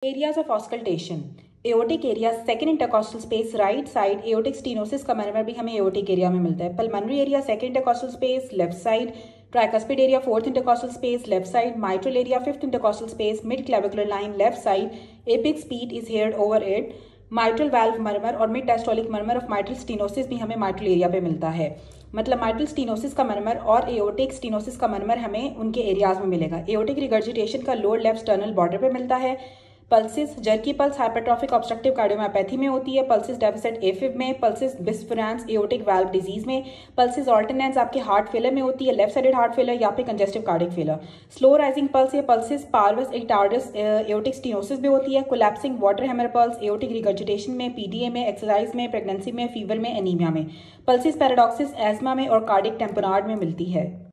Areas of auscultation. Aortic area second intercostal space right side aortic stenosis का murmur भी हमें aortic area में मिलता है। Pulmonary area second intercostal space left side, tricuspid area fourth intercostal space left side, mitral area fifth intercostal space mid clavicular line left side, apex beat is heard over it. Mitral valve murmur और mid diastolic murmur of mitral stenosis भी हमें mitral area पे मिलता है। मतलब mitral stenosis का मरमर और aortic stenosis का मरमर हमें उनके एरियाज में मिलेगा। एओटिक रिगर्जिटेशन का लोअर लेफ्ट स्टर्नल बॉर्डर पे मिलता है। Pulses jerky pulse hypertrophic obstructive cardiomyopathy में होती है। पल्सिस डेफिसिट एफिब में, पल्सिस बिस्फेरेंस एओटिक वाल्व डिजीज में, पल्सिस ऑल्टरनेंस आपके हार्ट फेलर में होती है, लेफ्ट साइडेड हार्ट फेलर या फिर congestive cardiac failure. Slow rising pulse या पल्सिस पार्वस इटार्डस एओटिक स्टीनोसिस में होती है। Collapsing water hammer pulse aortic regurgitation में, पीडीए में, एक्सरसाइज में, प्रेगनेंसी में, फीवर में, एनीमिया में। पल्सिस पैराडॉक्सिस एस्मा में और कार्डिक टेम्पोनार्ड में मिलती है।